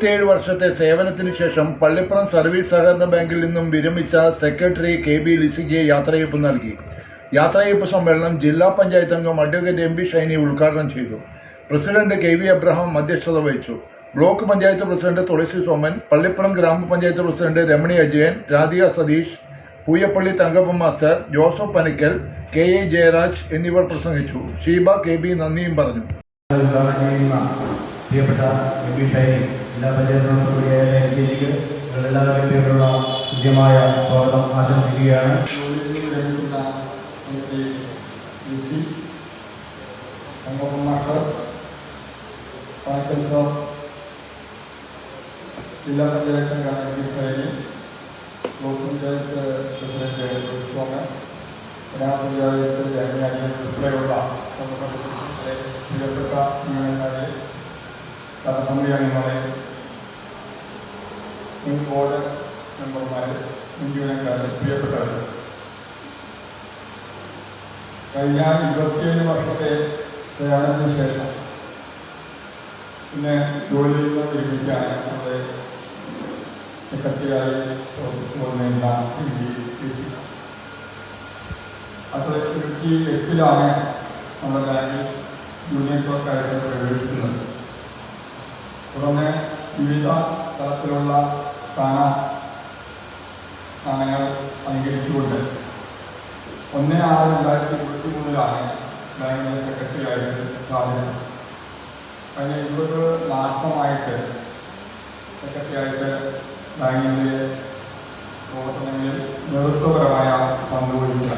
27 വർഷത്തെ സേവനത്തിന് ശേഷം പള്ളിപ്പുറം സർവീസ് സഹകരണ ബാങ്കിൽ നിന്നും വിരമിച്ച സെക്രട്ടറി KB ലിസിക്ക് യാത്രയയപ്പ് നൽകി. യാത്രയയപ്പ് സമ്മേളനം ജില്ലാ പഞ്ചായത്ത് അംഗം അഡ്വക്കേറ്റ് MB ഷൈനി ഉദ്ഘാടനം ചെയ്തു. പ്രസിഡന്റ് KV അബ്രഹാം അധ്യക്ഷത വഹിച്ചു. ബ്ലോക്ക് പഞ്ചായത്ത് പ്രസിഡന്റ് തുളസി സോമൻ, പള്ളിപ്പുറം ഗ്രാമപഞ്ചായത്ത് president Ramani Ajayan, Radhika Satheesh, Pooyappally Thankappan master, Joseph Panickal, KA Jayaraj എന്നിവർ പ്രസംഗിച്ചു. ഷീബ KB നന്ദിയും പറഞ്ഞു. പ്രിയപ്പെട്ട MB ഷൈനി, ജില്ലാ പഞ്ചായത്തിനോടുകൂടിയ LKGക്ക് നിങ്ങളെല്ലാവരും പേരുള്ള കൃത്യമായ സ്വാഗതം ആശംസിക്കുകയാണ്. ജില്ലാ പഞ്ചായത്ത് ഷൈനി, ബ്ലോക്ക് പഞ്ചായത്ത് പ്രസിഡന്റ് സോമൻ, ഗ്രാമപഞ്ചായത്ത് ഉൾപ്പെടെയുള്ള പ്രിയപ്പെട്ട അംഗങ്ങളെ, സമിതി അംഗങ്ങളെ, ബോർഡ് മെമ്പർമാരെ, ജീവനക്കാരെ, പ്രിയപ്പെട്ടവർ, കഴിഞ്ഞ 27 വർഷത്തെ സേവനത്തിന് ശേഷം പിന്നെ ജോലിയിൽ നിന്ന് വിരമിക്കാൻ നമ്മുടെ സെക്രട്ടറിയായി പ്രവർത്തിച്ചുകൊണ്ടിരുന്ന അത് 28-ലാണ് നമ്മുടെ ബാങ്കിൽ ജൂനിയർ ക്ലർക്കായിട്ട് പ്രവേശിക്കുന്നത്. തുടർന്ന് വിവിധ തലത്തിലുള്ള സ്ഥാനങ്ങൾ അംഗീകരിച്ചുകൊണ്ട് 1/6/2023 ബാങ്കിലെ സെക്രട്ടറിയായിട്ട് സാധിച്ചത്. കഴിഞ്ഞ 20 മാസമായിട്ട് സെക്രട്ടറിയായിട്ട് ബാങ്കിൻ്റെ പ്രവർത്തനങ്ങളിൽ നേതൃത്വപരമായ പങ്കുവഹിക്കുക.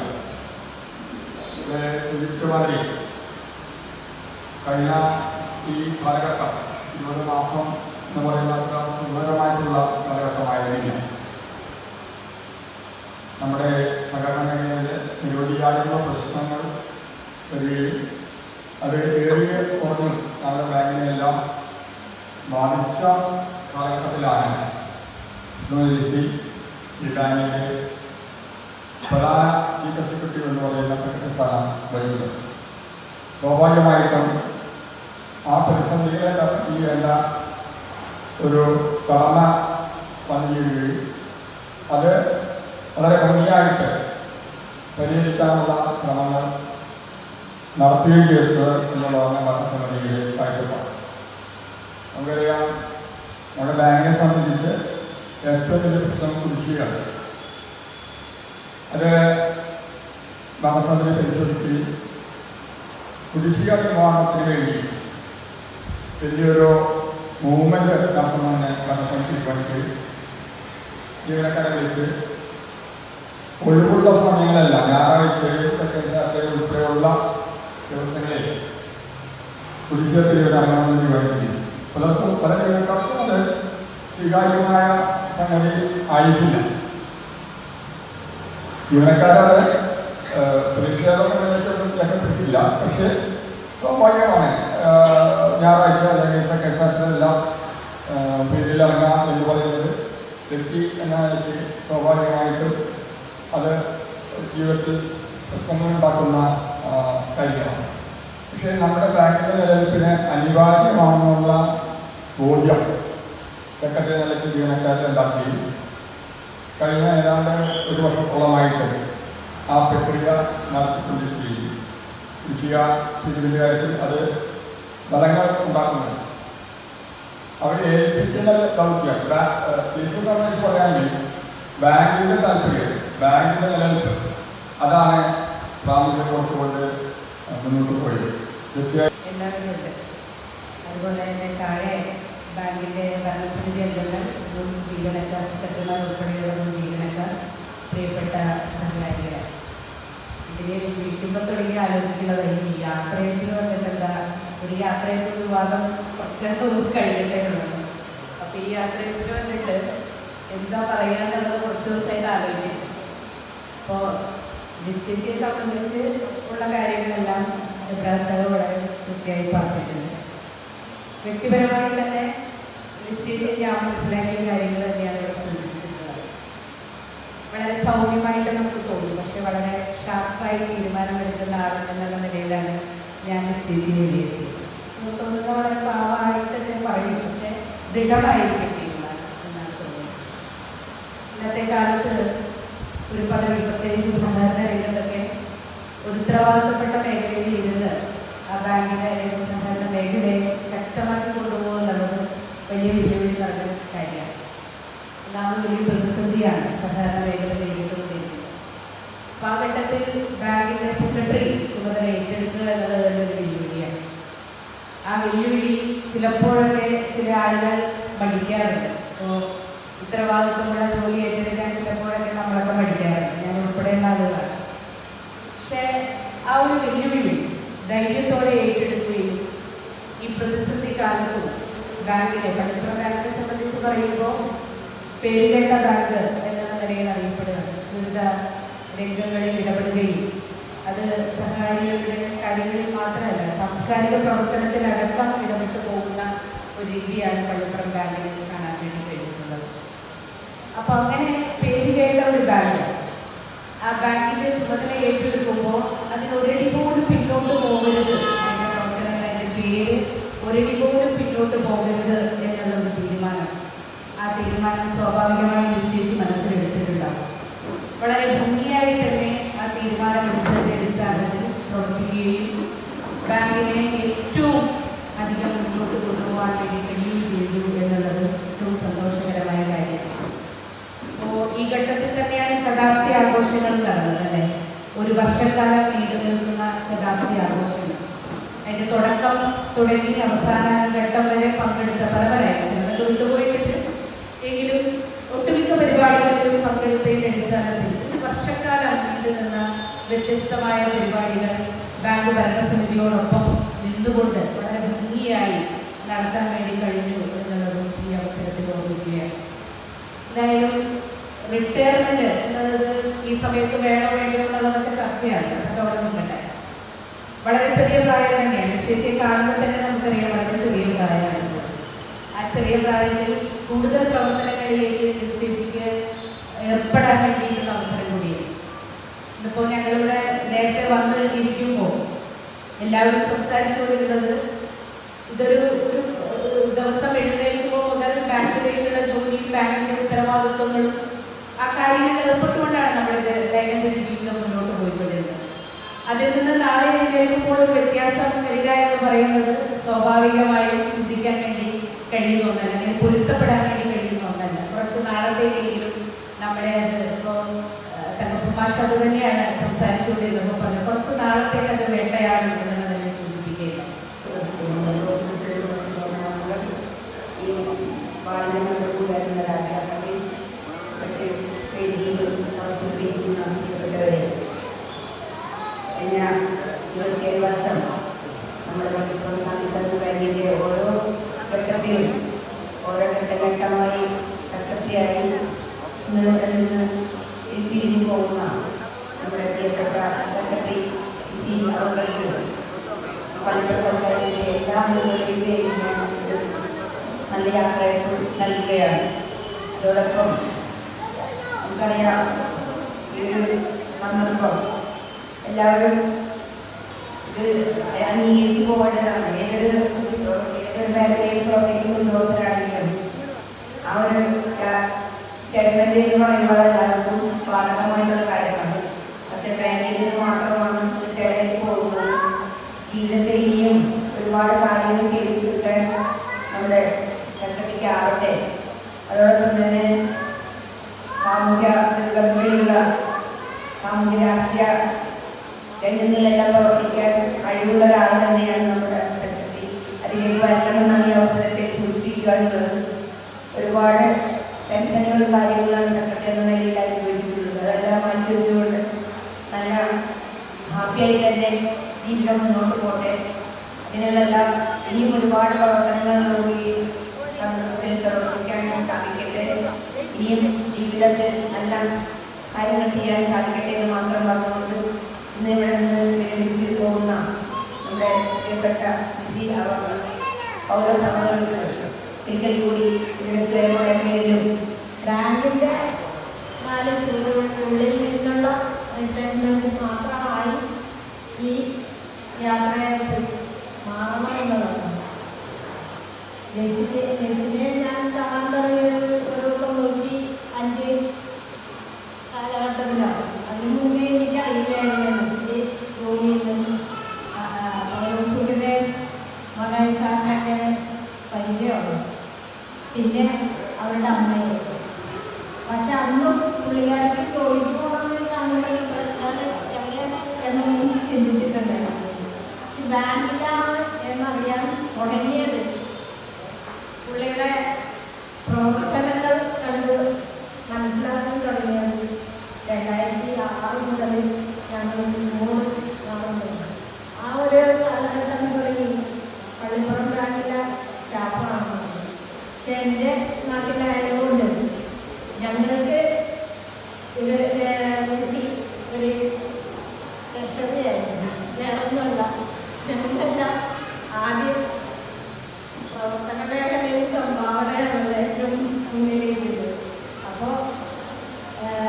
ഇത് സൂചിപ്പിച്ചമാതിരി കഴിഞ്ഞ ഈ കാലഘട്ടം 20 മാസം എന്ന് പറയുന്ന സുന്ദരമായിട്ടുള്ള കാലഘട്ടമായിരുന്നില്ല. നമ്മുടെ സഹകരണ മേഖലയിലെ നിരവധിയായിട്ടുള്ള പ്രശ്നങ്ങൾ വരികയും അത് ഏറിയ തോതിൽ നമ്മുടെ ബാങ്കിനെല്ലാം ബാധിച്ച കാലഘട്ടത്തിലാണ് ഈ ബാങ്കിൻ്റെ പ്രധാന ചീഫ് എക്സിക്യൂട്ടീവ് എന്ന് പറയുന്ന സെക്രട്ടറി സ്ഥാനം വഹിച്ചത്. സ്വാഭാവികമായിട്ടും ആ പ്രതിസന്ധികളെ വേണ്ട ഒരു കടമ പണിയുകയും അത് വളരെ ഭംഗിയായിട്ട് പരിഹരിക്കാനുള്ള ശ്രമങ്ങൾ നടത്തുകയും ചെയ്തത് എന്നുള്ളതാണ് ഭരണസമിതിയുടെ കാഴ്ചപ്പാട്. നമുക്കറിയാം, നമ്മുടെ ബാങ്കിനെ സംബന്ധിച്ച് ഏറ്റവും വലിയ പ്രശ്നം കുടിശ്ശികയാണ്. അത് ഭരണസമിതി പരിശോധിക്കുകയും കുടിശ്ശിക നിർമ്മാണത്തിന് വേണ്ടി വലിയൊരു മൂവ്മെന്റ് നടത്തുന്നതിന് ഭരണസമിതി തീരുമാനിക്കുകയും ജീവനക്കാരെ വെച്ച് ഒഴിവുള്ള സമയങ്ങളെല്ലാം ഞായറാഴ്ചയും സെക്കൻഡ് ഉൾപ്പെടെയുള്ള ദിവസങ്ങളിൽ കുടിശ്ശിക തീരുമാനമെന്ന് തീരുമാനിക്കുകയും പലർക്കും പല ജീവനക്കാർക്കും അത് സ്വീകാര്യമായ സംഗതി ആയിട്ടില്ല. ജീവനക്കാരത് പ്രതിഷേധമൊന്നും രേഖപ്പെടുത്തിയില്ല. പക്ഷേ സ്വാഭാവികമാണ്, ഞായറാഴ്ച അല്ലെങ്കിൽ സെക്രട്ടറിയെല്ലാം പേരിലിറങ്ങാം എന്ന് പറയുന്നത് വ്യക്തി എന്ന നിലയ്ക്ക് സ്വാഭാവികമായിട്ടും അത് ജീവിതത്തിൽ പ്രശ്നങ്ങളുണ്ടാക്കുന്ന കാര്യമാണ്. പക്ഷേ നമ്മുടെ ബാങ്കിൻ്റെ നിലനിൽപ്പിന് അനിവാര്യമാണെന്നുള്ള ബോധ്യം സെക്രട്ടറി നിലയ്ക്ക് ജീവനക്കാരെ ഉണ്ടാക്കി കഴിഞ്ഞ ഏതാണ്ട് 1 വർഷത്തോളമായിട്ട് ആ പ്രക്രിയ നടത്തിക്കൊണ്ടിരിക്കുകയും കൃഷിയ തിരുവിൻ്റെ കാര്യത്തിൽ അത് ഫലങ്ങൾ ഉണ്ടാക്കുന്നുണ്ട്. അവർ ഏൽപ്പിക്കുന്ന ദൗത്യം സംബന്ധിച്ച് പറയുകയാണെങ്കിൽ ബാങ്കിൻ്റെ താല്പര്യം, ബാങ്കിൻ്റെ നിലനിൽപ്പ്, അതാണ് പ്രാമുഖ്യം കൊടുത്തുകൊണ്ട് മുന്നോട്ട് പോയത്. തീർച്ചയായും എല്ലാവരും ഉണ്ട്. അതുപോലെ തന്നെ താഴെ ബാങ്കിൻ്റെ ഭരണസമിതി അംഗങ്ങൾ, മുൻ ജീവനക്കാർ, സെക്രട്ടറിമാർ ഉൾപ്പെടെയുള്ള മുൻ ജീവനക്കാർ, പ്രിയപ്പെട്ട സഹകാരികളെ, ഇതിനെ വിളിക്കുമ്പോൾ തുടങ്ങി ആലോചിക്കുന്നത് ഈ യാത്രയത്തിന് വന്നിട്ടെന്താ, ഒരു യാത്രയത്തിന് വിവാദം കുറച്ചൊന്നും കഴിയട്ടേ ഉള്ളത്. അപ്പോൾ ഈ യാത്രയത്തിന് വന്നിട്ട് എന്താ പറയാന്നുള്ളത് കുറച്ച് ദിവസമായിട്ട് ആലോചിക്കും. അപ്പോൾ ഡിസ്റ്റിയെ സംബന്ധിച്ച് ഉള്ള കാര്യങ്ങളെല്ലാം വളരെ കൃത്യമായി പറഞ്ഞിട്ടുണ്ട്. വ്യക്തിപരമായി തന്നെ ഡിസ്റ്റിയെ ഞാൻ മനസ്സിലാക്കിയ കാര്യങ്ങൾ തന്നെയാണ് ഇവിടെ സൂചിപ്പിച്ചിട്ടുള്ളത്. വളരെ സൗമ്യമായിട്ട് നമുക്ക് തോന്നും, പക്ഷെ വളരെ ഷാർപ്പായി തീരുമാനമെടുക്കുന്ന ആളെന്നുള്ള നിലയിലാണ് ഞാൻ ഡിസ്റ്റിയെ വിലയിരുത്തിയത്. തോന്നുന്ന വളരെ പാവമായിട്ട് ഞാൻ പറയും, പക്ഷെ ദൃഢമായിരിക്കും തീരുമാനം എന്നാണ് തോന്നുന്നത്. ഇന്നത്തെ കാലത്ത് ഒരു പദവി, പ്രത്യേകിച്ച് സഹകരണ രംഗത്തൊക്കെ ഒരു ഉത്തരവാദിത്തപ്പെട്ട മേഖലയിൽ ഇരുന്ന് ആ ബാങ്കിനെ അല്ലെങ്കിൽ സഹകരണ മേഖലയെ ശക്തമാക്കി കൊണ്ടുപോകുക എന്നുള്ളത് വലിയ വെല്ലുവിളി നിറഞ്ഞ കാര്യമാണ്. ഒന്നാമത് വലിയ പ്രതിസന്ധിയാണ് സഹകരണ മേഖല നേരിട്ടുകൊണ്ടിരിക്കുന്നത്. അപ്പോൾ ആ ഘട്ടത്തിൽ ബാങ്കിൻ്റെ സെക്രട്ടറി ചുമതല ഏറ്റെടുക്കുക എന്നത് തന്നെ ഒരു വെല്ലുവിളിയാണ്. ആ വെല്ലുവിളി ചിലപ്പോഴൊക്കെ ചില ആളുകൾ പഠിക്കാറുണ്ട്. അപ്പോൾ ഉത്തരവാദിത്വമുള്ള ജോലി ഏറ്റെടുക്കാൻ ചിലപ്പോഴൊക്കെ നമ്മളൊക്കെ പഠിക്കാറുണ്ട്, ഞാൻ ഉൾപ്പെടെയുള്ള ആളുകളാണ്. പക്ഷേ ആ ഒരു വെല്ലുവിളി ധൈര്യത്തോടെ ഏറ്റെടുക്കുകയും ഈ പ്രതിസന്ധി കാലത്തും ബാങ്കിനെ, പള്ളിപ്പുറം ബാങ്കിനെ സംബന്ധിച്ച് പറയുമ്പോൾ പേരുകേട്ട ബാങ്ക് എന്ന നിലയിൽ അറിയപ്പെടുന്നത്, വിവിധ രംഗങ്ങളിൽ ഇടപെടുകയും അത് സഹകാരികളുടെ കാര്യങ്ങളിൽ മാത്രമല്ല സാംസ്കാരിക പ്രവർത്തനത്തിലടക്കം ഇടപെട്ട് പോകുന്ന ഒരു രീതിയാണ് പള്ളിപ്പുറം ബാങ്കിനെ കാണാൻ വേണ്ടി കഴിഞ്ഞിട്ടുള്ളത്. അപ്പോൾ അങ്ങനെ പേരുകേട്ട ഒരു ബാങ്ക് ആ ബാങ്കിൻ്റെ ചുമതല ഏറ്റെടുക്കുമ്പോൾ അതിന് ഒരടി പോലും പിന്നോട്ട് പോകരുത്, അതിൻ്റെ പ്രവർത്തനങ്ങൾ, അതിൻ്റെ പേര് ഒരടി പോലും പിന്നോട്ട് പോകരുത് എന്നുള്ള ഒരു തീരുമാനം, ആ തീരുമാനം സ്വാഭാവികമായി നിശ്ചയിച്ച് മനസ്സിലെടുത്തിട്ടുണ്ടാകും. വളരെ ഭംഗിയായി തന്നെ ആ തീരുമാനം എടുത്തതിൻ്റെ അടിസ്ഥാനത്തിൽ പ്രവർത്തിക്കുകയും ബാങ്കിനെ ഏറ്റവും അധികം മുന്നോട്ട് കൊണ്ടുപോകാൻ വേണ്ടി കഴിയുകയും ചെയ്തു എന്നുള്ളത് ഏറ്റവും സന്തോഷകരമായ കാര്യമാണ്. അപ്പോൾ ഈ ഘട്ടത്തിൽ തന്നെയാണ് ശതാബ്ദി ആഘോഷങ്ങൾ നടന്നത്, അല്ലേ? ഒരു വർഷക്കാലം നീണ്ടു നിൽക്കുന്ന ശതാബ്ദി ആഘോഷങ്ങൾ. അതിൻ്റെ തുടക്കം തുടങ്ങി അവസാന ഘട്ടം വരെ പങ്കെടുത്ത പലവരായി ചിലതൊക്കെ വിട്ടുപോയിട്ടുണ്ട്, എങ്കിലും ഒട്ടുമിക്ക പരിപാടികളിലും പങ്കെടുത്തതിൻ്റെ അടിസ്ഥാനത്തിൽ ഒരു വർഷക്കാലം നീണ്ടു നിന്ന വ്യത്യസ്തമായ പരിപാടികൾ ബാങ്ക് ഭരണസമിതിയോടൊപ്പം നിന്നുകൊണ്ട് വളരെ ഭംഗിയായി നടത്താൻ വേണ്ടി കഴിഞ്ഞു എന്നുള്ളതും ഈ അവസരത്തിൽ ഓർമ്മിക്കുകയാണ്. എന്തായാലും റിട്ടയർമെന്റ് എന്നത് ഈ സമയത്ത് വേണോ വേണ്ടയോ എന്നുള്ളതൊക്കെ ചർച്ചയാണ്, അതൊക്കെ അവിടെ നിൽക്കട്ടെ. വളരെ ചെറിയ പ്രായം തന്നെയാണ്, ചേച്ചിയെ കാണുമ്പോൾ തന്നെ നമുക്കറിയാം വളരെ ചെറിയ പ്രായമാണ്. ആ ചെറിയ പ്രായത്തിൽ കൂടുതൽ പ്രവർത്തനങ്ങളിലേക്ക് ചേച്ചിക്ക് ഏർപ്പെടാൻ വേണ്ടിയിട്ടുള്ള അവസരം കൂടിയാണ്. ഇതിപ്പോൾ ഞങ്ങളിവിടെ നേരത്തെ വന്ന് ഇരിക്കുമ്പോൾ എല്ലാവരും സംസാരിച്ചുകൊണ്ടിരുന്നത് ഇതൊരു ദിവസം എഴുന്നേൽക്കുമ്പോൾ മുതൽ ബാങ്കിലേക്കുള്ള ജോലിയും ബാങ്കിൻ്റെ ഉത്തരവാദിത്വങ്ങളും ആ കാര്യങ്ങളിൽ ഏർപ്പെട്ടുകൊണ്ടാണ് നമ്മളിത് ദൈനംദിന ജീവിതം മുന്നോട്ട് പോയിക്കൊണ്ടിരുന്നത്. അതിൽ നിന്ന് നാളെ എഴുന്നേൽക്കുമ്പോൾ ഒരു വ്യത്യാസം വരിക എന്ന് പറയുന്നത് സ്വാഭാവികമായും ചിന്തിക്കാൻ വേണ്ടി കഴിയുന്ന ഒന്നല്ല, അല്ലെങ്കിൽ പൊരുത്തപ്പെടാൻ വേണ്ടി കഴിയുന്ന ഒന്നല്ല. കുറച്ച് നാളത്തേക്കെങ്കിലും നമ്മളെ അത് ഇപ്പോൾ തങ്കപ്പമാഷ അത് തന്നെയാണ് സംസാരിച്ചുകൊണ്ടിരുന്നപ്പോൾ പറഞ്ഞു, കുറച്ച് നാളത്തേക്ക് അത് വേട്ടയാടും എന്ന് തന്നെ സൂചിപ്പിക്കുകയില്ല. കഴിഞ്ഞ 27 വർഷം നമ്മുടെ പള്ളിപ്പുറം ബാങ്കിൻ്റെ ഓരോ ഘട്ടത്തിലും ഓരോ ഘട്ടഘട്ടമായി സെക്രട്ടറിയായി ഇവിടെ നിന്ന് തിരിച്ചു പോകുന്ന നമ്മുടെ പ്രിയപ്പെട്ട സെക്രട്ടറി ജി അവർക്ക് പള്ളിപ്പുറം ബാങ്കിൻ്റെ എല്ലാ ആളുകളുടെയും നല്ല യാത്രയപ്പ് നൽകുകയാണ്. അതോടൊപ്പം നമുക്കറിയാം ഈ ഒരു സന്ദർഭം എല്ലാവരും ഇത് അംഗീകരിച്ച് പോകേണ്ടതാണ്. ഏതൊരു മേഖലയിൽ പ്രവർത്തിക്കുന്ന ഉദ്യോഗസ്ഥരാണെങ്കിലും ആ ഒരു ഗവൺമെന്റ് എന്ന് പറയുമ്പോൾ എല്ലാവർക്കും ബാധകമായിട്ടുള്ള കാര്യമാണ്. പക്ഷെ ബാങ്കിൽ നിന്ന് മാത്രമാണ് റിട്ടയർഡിലേക്ക് പോകുന്നത്. ജീവിതത്തിൽ ഇനിയും ഒരുപാട് കാര്യങ്ങൾ ചെയ്തു കിട്ടാൻ നമ്മുടെ സെക്രട്ടറിക്ക് ആവട്ടെ. അതോടൊപ്പം തന്നെ സാമൂഹ്യ രാഷ്ട്രീയ രംഗങ്ങളിലെല്ലാം പ്രവർത്തിക്കാൻ കഴിവുള്ള ഒരാൾ തന്നെയാണ് നമ്മുടെ സെക്രട്ടറി. അതിലേക്ക് വരണമെന്നാണ് ഈ അവസരത്തെ സൂചിപ്പിക്കുക എന്നുള്ളത്. ഒരുപാട് ടെൻഷനുകളും കാര്യങ്ങളാണ് സെക്രട്ടറി എന്ന നിലയിൽ അനുഭവിച്ചിട്ടുള്ളത്. അതെല്ലാം മാറ്റി വെച്ചുകൊണ്ട് നല്ല ഹാപ്പിയായി തന്നെ ജീവിതം മുന്നോട്ട് പോട്ടെ. ഇതിനെല്ലാം ഇനിയും ഒരുപാട് പ്രവർത്തനങ്ങൾ നമുക്ക് ഈ സന്ദർഭത്തിൽ പ്രവർത്തിക്കാൻ സാധിക്കട്ടെ. ഇനിയും ജീവിതത്തിൽ നല്ല കാര്യങ്ങൾ ചെയ്യാൻ സാധിക്കട്ടെ എന്ന് മാത്രം പറഞ്ഞുകൊണ്ട് ഇന്ന് ഇവിടെ നിന്ന് വിരമിച്ച് പോകുന്ന നമ്മുടെ പ്രിയപ്പെട്ട വിസി അവർ പൗരസഭകൾക്ക് ഒരിക്കൽ കൂടി പേരിലും ബാങ്കിൻ്റെ 4 ചുവടുകൾക്കുള്ളിൽ നിന്നുള്ള റിട്ടയർമെൻറ്റ് മാത്രമായി ഈ യാത്രയെ മാറണമെന്നുള്ളതാണ്. നെസിനെ പിന്നെ അവരുടെ അമ്മയെ. പക്ഷെ അന്നും പുള്ളിക്കാർക്ക് ജോലിക്ക് പോകണമെന്ന് അങ്ങനെ എന്നൊന്നും ചിന്തിച്ചിട്ടുണ്ടായിരുന്നു. പക്ഷെ ബാങ്കിലാണ് എന്നറിയാൻ തുടങ്ങിയത് പുള്ളിയുടെ പ്രവർത്തനങ്ങൾ കണ്ട് മനസ്സിലാക്കാൻ തുടങ്ങിയത് 2006 മുതൽ ഞങ്ങൾ മുന്നോട്ട് കാണുന്നത്. ആ ഒരു കാലഘട്ടം തുടങ്ങി പള്ളിപ്പുറം ബാങ്കിലെ സ്റ്റാഫാണ്. പക്ഷെ എൻ്റെ നാട്ടിലായതുകൊണ്ട് ഞങ്ങൾക്ക് ഒരു രക്ഷതയായിരുന്നു. വേറൊന്നുമല്ല, ഞങ്ങളെല്ലാം ആദ്യം പ്രവർത്തന മേഖലയിൽ സംഭാവനയാണ് ഏറ്റവും മുന്നിലേക്കുള്ളത്. അപ്പോൾ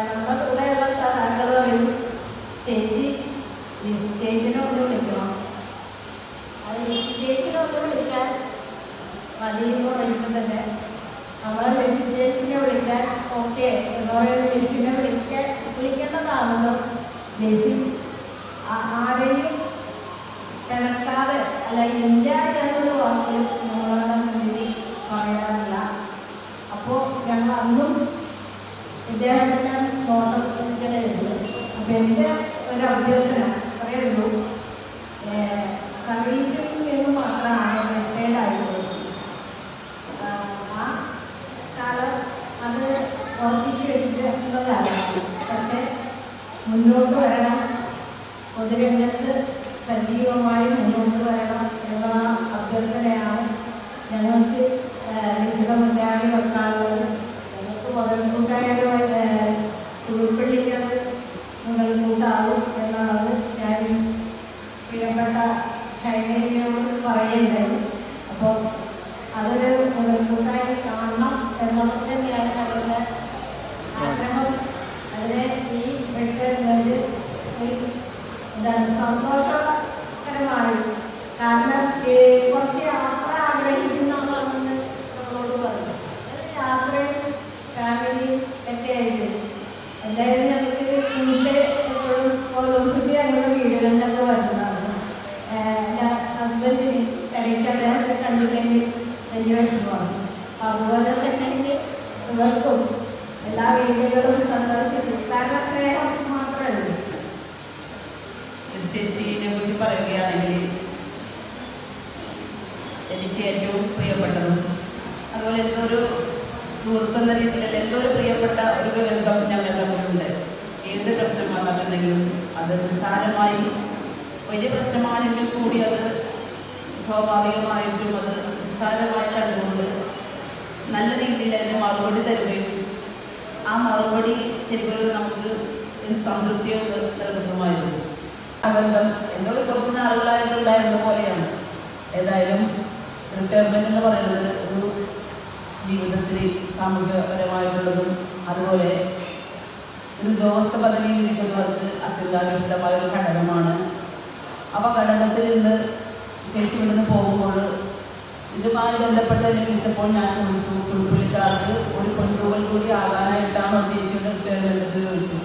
നമ്മുടെ കൂടെയുള്ള സഹാക്കൾ പറയും, ചേച്ചി ലിസി ചേച്ചിനെ ഒന്ന് വിളിക്കണം. അത് ലിസി ചേച്ചിനെ ഒന്ന് വിളിച്ചാൽ മതി എന്ന് പറയുമ്പോൾ തന്നെ നമ്മൾ ലിസി ചേച്ചിനെ വിളിക്കാൻ ഓക്കെ എന്ന് പറയുന്നത്. ലിസിനെ വിളിക്കേണ്ട താമസം ലിസി ആരെയും കിടക്കാതെ അല്ല ഇന്ത്യ എന്നൊരു വാക്ക് നമ്മളുടെ മുന്നിൽ പറയാറില്ല. അപ്പോൾ ഞങ്ങൾ അന്നും ഇദ്ദേഹത്തിൻ്റെ നോട്ടത്തിലായിരുന്നു. അപ്പം എൻ്റെ ഒരു അഭ്യർത്ഥന പറയുള്ളൂ, സർവീസിൽ നിന്ന് മാത്രമാണ് റിട്ടയർഡ് ആയിട്ടുള്ളത്. ആ കാലം അത് ഓർമ്മിച്ച് വെച്ചിട്ടുള്ളതാണ്. പക്ഷെ മുന്നോട്ട് വരണം, പൊതുരംഗത്ത് സജീവമായി മുന്നോട്ട് വരണം എന്ന അഭ്യർത്ഥനയാണ് ഞങ്ങൾക്ക് നിശ്ചിത മുന്നേറി വെക്കാനുള്ളത്. ഞങ്ങൾക്ക് മുതൽക്കൂട്ടായാലും ഉൾക്കൊള്ളിക്കുന്നത് മുതൽക്കൂട്ടാവും എന്നുള്ളത് ഞാൻ പ്രിയപ്പെട്ട ഷൈനയോട് പറയുന്നുണ്ടായി. അപ്പോൾ അതൊരു മുതൽക്കൂട്ടായി കാണണം എന്നുള്ളത് തന്നെയാണ് ഞങ്ങളുടെ ആഗ്രഹം. അതിനെ ഈ റിട്ടയർമെൻറ്റ് എന്താണ് സന്തോഷകരമാണ്. കാരണം കുറച്ച് യാത്ര ആഗ്രഹിക്കുന്നതാണെന്ന് നമ്മളോട് പറഞ്ഞു. യാത്രയും ഫാമിലിയും ഒക്കെ ആയിട്ട് എന്തായാലും ഞങ്ങൾക്ക് വീട്ടിൽ എപ്പോഴും ഓരോ ദിവസത്തിൽ ഞങ്ങളുടെ വീടുകളിലൊക്കെ വരുന്നതാണ്. എൻ്റെ ഹസ്ബൻഡിന് ഇടയ്ക്ക് അദ്ദേഹത്തെ കണ്ടില്ലെങ്കിൽ വലിയ വിഷമമാണ്. അതുപോലെ തന്നെ ഇവർക്കും എല്ലാ വീടുകളും സന്തോഷിച്ചു. കാരണം സ്നേഹം മാത്രമല്ല. ചേച്ചിനെ കുറിച്ച് പറയുകയാണെങ്കിൽ എനിക്ക് ഏറ്റവും പ്രിയപ്പെട്ടതും അതുപോലെ എന്തൊരു സുഹൃത്തെന്ന രീതിയിൽ എന്തൊരു പ്രിയപ്പെട്ട ഒരു ബന്ധം ഞങ്ങൾ തമ്മിലുണ്ട്. ഏത് പ്രശ്നം വന്നിട്ടുണ്ടെങ്കിലും അത് നിസ്സാരമായി വലിയ പ്രശ്നമാണെങ്കിൽ കൂടി അത് സ്വാഭാവികമായിട്ടും അത് നിസ്സാരമായി കണ്ടുകൊണ്ട് നല്ല രീതിയിൽ അതിന് മറുപടി തരുകയും ആ മറുപടി ശരിക്കും നമുക്ക് സംതൃപ്തിയോ നൽകുന്നതുമായിരുന്നു. ബന്ധം എന്നോട് കുറച്ച് നാളുകളായിട്ടുണ്ടായിരുന്ന പോലെയാണ്. ഏതായാലും റിട്ടയർമെന്റ് എന്ന് പറയുന്നത് ഒരു ജീവിതത്തിൽ സാമൂഹികപരമായിട്ടുള്ളതും അതുപോലെ ഒരു ഉദ്യോഗസ്ഥ പദവിയിൽ ഇരിക്കുന്നവർക്ക് അത്യന്താപേക്ഷിതമായ ഒരു ഘടകമാണ്. അവ ഘടകത്തിൽ നിന്ന് ചേച്ചി നിന്ന് പോകുമ്പോൾ ഇതുമായി ബന്ധപ്പെട്ട് എന്നെ വിളിച്ചപ്പോൾ ഞാൻ പുള്ളിക്കാർക്ക് ഒരു പെൺകുകൾ കൂടി ആകാനായിട്ടാണോ ചേച്ചിയുടെ റിട്ടയർമെന്റ് ചോദിച്ചു.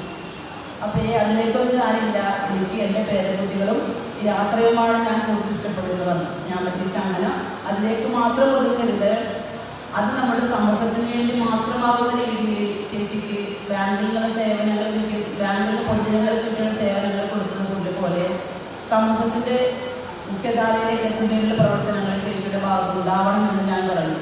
അപ്പോൾ അതിലേക്കൊന്നും ഞാനില്ല, എനിക്ക് എൻ്റെ പേരക്കുട്ടികളും ഈ യാത്രയുമാണ് ഞാൻ കൂടുതൽ ഇഷ്ടപ്പെടുന്നതാണ്. ഞാൻ പറ്റിയിട്ട് അങ്ങനെ അതിലേക്ക് മാത്രം ഒതുക്കരുത്. അത് നമ്മുടെ സമൂഹത്തിന് വേണ്ടി മാത്രമാകുന്ന രീതിയിൽ ചേച്ചിക്ക് ബാങ്കിലുള്ള സേവനങ്ങൾ ബാങ്കിലെ പൊതുജനങ്ങൾക്ക് കിട്ടുന്ന സേവനങ്ങൾ കൊടുക്കുന്നത് പോലെ സമൂഹത്തിൻ്റെ മുഖ്യധാരയിലേക്ക് എത്തുന്നതിനുള്ള പ്രവർത്തനങ്ങൾ ചേച്ചിയുടെ ഭാഗത്ത് ഉണ്ടാവണമെന്ന് ഞാൻ പറഞ്ഞു.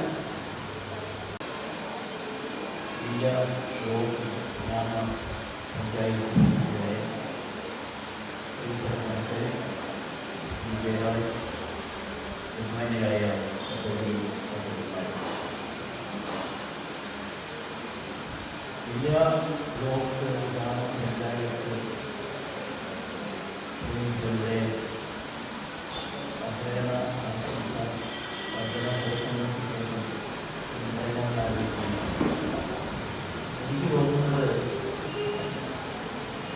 എനിക്ക് തോന്നുന്നത്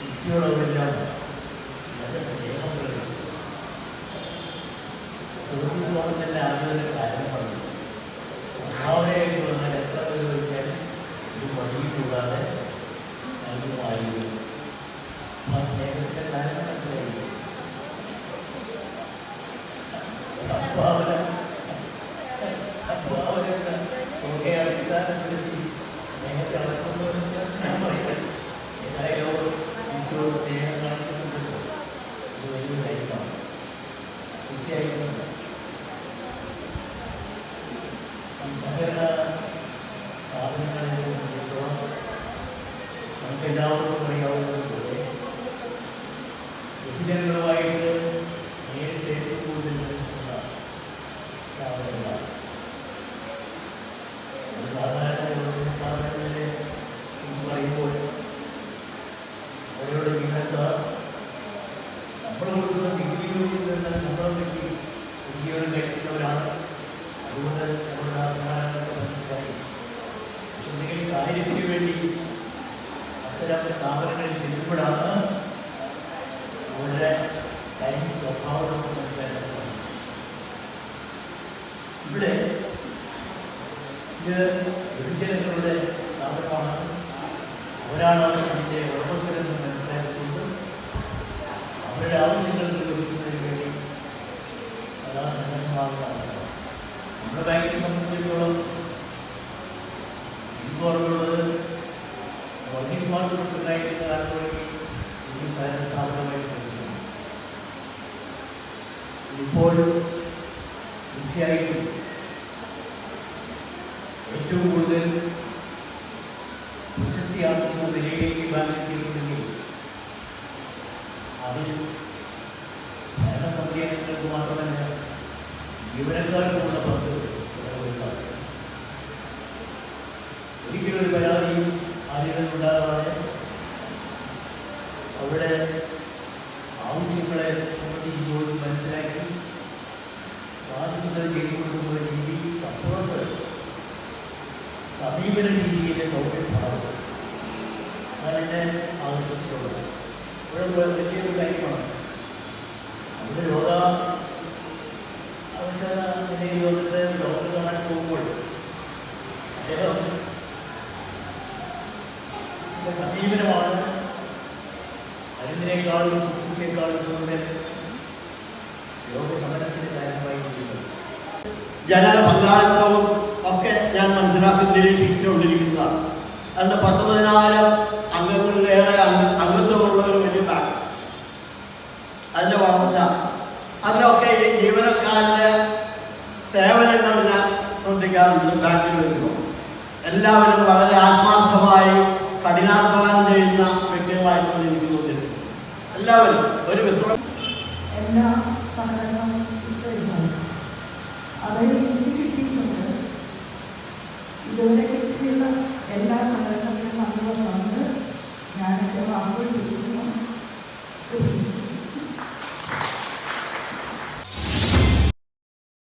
ഈശോയോടെല്ലാം നല്ല സ്നേഹം പ്രകടിപ്പിച്ചു. ഗവൺമെൻറ് ആദ്യമൊരു കാര്യം പറഞ്ഞു, സംഭാവനയായിട്ട് വന്നാൽ എത്ര പേര് ചോദിച്ചാൽ ഇത് വഴിയിലൂടാതെ നൽകുമായിരുന്നു. ആ സ്നേഹത്തിൻ്റെ കാരണം മനസ്സിലായി. അടിസ്ഥാനപ്പെടുത്തി സ്നേഹത്തെ അളക്കുന്നതെന്ന് ഞാൻ പറയുന്നത് ഏതായാലും ഈശോ സ്നേഹം കാണിക്കുന്നുണ്ടല്ലോ ഇത് വലിയ കാര്യമാണ്. തീർച്ചയായും ഈ സഹകരണ സ്ഥാപനങ്ങളെ സംബന്ധിച്ചിടത്തോളം നമുക്കെല്ലാവർക്കും അറിയാവുന്നതുപോലെ ബഹുജനങ്ങളുമായിട്ട് നേരിട്ട് ഏറ്റുകൂടുതൽ നടത്തുന്ന സ്ഥാപനങ്ങളാണ്. സാധാരണ സ്ഥാപനങ്ങളിലെ കുറിച്ച് പറയുമ്പോൾ അവരോട് ജീവനക്കാർ നമ്മൾ കൊടുക്കുന്ന ഡിഗ്രികളിൽ നിന്ന് ശമ്പളം കിട്ടി ഉദ്യോഗം കഴിക്കുന്നവരാണ്. അതുകൊണ്ട് നമ്മളുടെ ആ സമാധാനത്തെ മനസ്സിലാക്കി പക്ഷെ എന്തെങ്കിലും കാര്യത്തിന് വേണ്ടി അത്തരം സ്ഥാപനങ്ങളിൽ ചെല്ലുമ്പോഴാണ് അവരുടെ തനി സ്വഭാവം നമുക്ക് മനസ്സിലാക്കാൻ സാധിക്കും. ഇവിടെ ഇത് ബഹുജനങ്ങളുടെ സ്ഥാപനമാണ്. അവരാണ് അതിൻ്റെ ഉടമസ്ഥരെന്ന് മനസ്സിലാക്കിക്കൊണ്ട് അവരുടെ ആവശ്യങ്ങൾ നിർവഹിക്കുന്നതിന് വേണ്ടി സദാ സന്നദ്ധമാകുന്ന അവസ്ഥ. നമ്മുടെ ബാങ്കിനെ സംബന്ധിച്ചിടത്തോളം എനിക്ക് ഓർമ്മയുള്ളത് വർഗീസ് മാർക്കുണ്ടായിരുന്ന കാലത്ത് വഴി ഈ സഹകരണ സ്ഥാപനമായി പ്രവർത്തിക്കുന്നു. ഇപ്പോൾ തീർച്ചയായിട്ടും ഏറ്റവും കൂടുതൽ പ്രശസ്തിയാക്കുന്ന നിലയിലേക്ക് ബാങ്കിലെത്തിയിട്ടുണ്ടെങ്കിൽ അതിൽ ഭരണസമിതി അംഗങ്ങൾക്ക് മാത്രമല്ല ജീവനക്കാർക്കുമുള്ള പങ്ക് വളരെ വലുതാണ്. ഒരിക്കലും ഒരു പരാതിയും ആദ്യങ്ങളുണ്ടാകാതെ അവരുടെ ആവശ്യങ്ങളെ സംബന്ധിച്ച് ചോദിച്ച് മനസ്സിലാക്കി സാധ്യതകൾ ചെയ്തു കൊടുക്കുന്ന രീതി അപ്പുറത്ത് സമീപന രീതിയിലെ സൗകര്യമാണ് അതിനെ ആവശ്യത്തിലുള്ളത്. ഇവിടെ വലിയൊരു കാര്യമാണ്. നമ്മുടെ രോഗ ആവശ്യത നിലയിൽ വന്നിട്ട് ഡോക്ടർ കാണാൻ പോകുമ്പോൾ അദ്ദേഹം സമീപനമാണ് മരുന്നിനേക്കാളും ശുശ്രൂഷയെക്കാളും കൂടുതൽ രോഗശമനത്തിന് കാരണമായി ചെയ്യുന്നത്. ജനപങ്കാളിത്തവും ഒക്കെ ഞാൻ മനസ്സിലാക്കി നിരീക്ഷിച്ചുകൊണ്ടിരിക്കുന്നതാണ്. അതിൻ്റെ 10,000 അംഗങ്ങളിലേറെ അംഗത്വമുള്ള ഒരു വലിയ ബാങ്ക്, അതിൻ്റെ വളർച്ച, അതിലൊക്കെ ഈ ജീവനക്കാരുടെ സേവനങ്ങൾ ഞാൻ ശ്രദ്ധിക്കാറുണ്ട്. ബാങ്കിൽ വരുമ്പോൾ എല്ലാവരും വളരെ ആത്മാർത്ഥമായി കഠിനാധ്വാനം ചെയ്യുന്ന വ്യക്തികളായിട്ടാണ് എനിക്ക് തോന്നിയത്. എല്ലാവരും ഒരു എല്ലാ സഹകരണവും അത് എനിക്ക് കിട്ടിയിട്ടുണ്ട്. ഇതുവരെ കിട്ടിയുള്ള